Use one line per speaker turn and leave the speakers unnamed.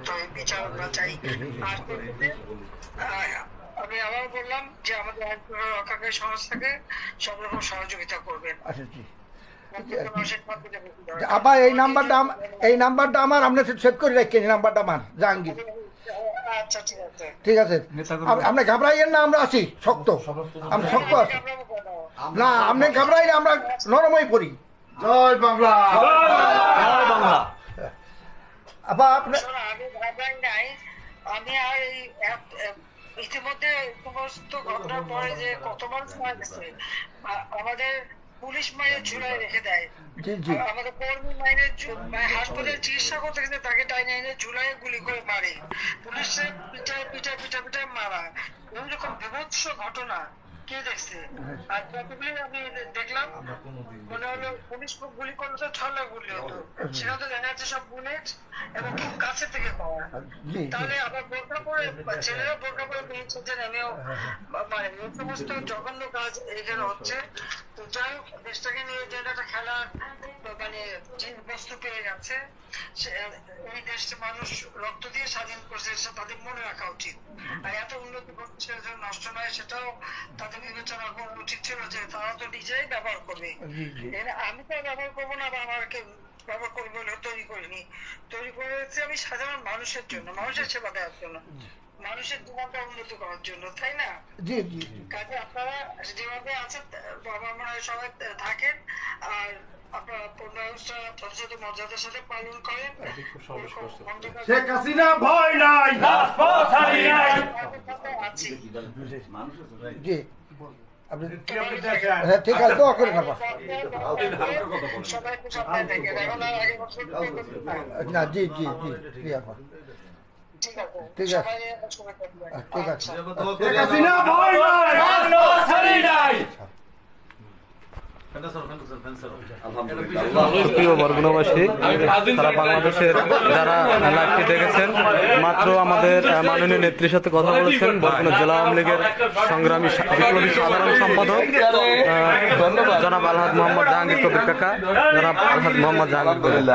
করতে হবে, বিচার আমরা চাই। আর আমি আবার বললাম যে আমাদের আইন রক্ষাকারী সংস্থাকে সব রকম সহযোগিতা করবেন।
আবার এই নাম্বারটা আমার আপনি সেভ করে রাখেন, এই নাম্বারটা আমার জাহাঙ্গীর।
আচ্ছা ঠিক আছে,
ঠিক আছে, আপনি ঘাবড়াইয়েন না, আমরা আছি শক্ত, আমরা শক্ত আছি না, আপনি ঘাবড়াই না, আমরা নরমই পড়ি।
জয় বাংলা, জয় বাংলা।
আবার আপনি
আমি ঘাবড়াই নাই, আমি আর এই ইতিমধ্যে সমস্ত ঘটনার পরে যে কত মানুষ মারা গেছে, আমাদের পুলিশ মায়ের ঝুলায় রেখে দেয়, আমাদের কর্মী মায়ের হাসপাতালে চিকিৎসা করতে গেছে তাকে টাইনে এনে ঝুলায় গুলি করে মারে, পুলিশের পিঠায় পিঠায় পিঠা পিঠায় মারা, এরকম বিভৎস ঘটনা কে দেখছে? আর যতগুলি আমি দেখলাম মনে হলো পুলিশ গুলি করলে তো ছলা গুলি হতো, সেটা তো দেখা যাচ্ছে সব বুলেট এবং খুব কাছে থেকে পাওয়া। তাহলে আবার বোরকা পরে ছেলেরা বোরকা পরে বেরিয়েছে, নেমেও মানে এই সমস্ত জঘন্য কাজ এখানে হচ্ছে। তো যাই হোক, দেশটাকে নিয়ে যে একটা খেলার মানে বস্তু পেয়ে গেছে, এই দেশটা মানুষ রক্ত দিয়ে স্বাধীন করছে, তাদের মনে রাখা উচিত। আর এত উন্নতি করছে নষ্ট নয়, সেটাও তাদের বিবেচনা করা উচিত ছিল যে তারা তো নিজেই ব্যবহার করবে। আমি তো ব্যবহার করবো না, বা আমাকে ব্যবহার করবো বলে তৈরি করিনি, তৈরি করেছি আমি সাধারণ মানুষের জন্য, মানুষের সেবা দেওয়ার জন্য, মানুষের জীবনটা উন্নতি করার জন্য, তাই না? কাজে আপনারা যেভাবে আছেন বাবা মনে হয় সবাই থাকেন, আর আপনারা পূর্ণাঙ্গটা যথাযথ মর্যাদার সাথে পালন করেন।
শেখ হাসিনা ভয় নাই,
আছি।
ঠিক আছে, দোয়া করে নেবা।
সবাই তো সামনে থেকে এখন আর আগে বছর
না, জি জি জি জি আপা,
ঠিক আছে,
ঠিক আছে, ঠিক আছে।
শেখ হাসিনা ভয় নাই।
প্রিয় বরগুনাবাসী, সারা বাংলাদেশের যারা লাইভটি দেখেছেন, মাত্র আমাদের মাননীয় নেত্রীর সাথে কথা বলেছেন বরগুনা জেলা আওয়ামী লীগের সংগ্রামী বিপ্লবী সাধারণ সম্পাদক জনাব আলহাজ মোহাম্মদ জাহাঙ্গীর কবির কাকা, জনাব আলহাজ মোহাম্মদ জাহাঙ্গীর।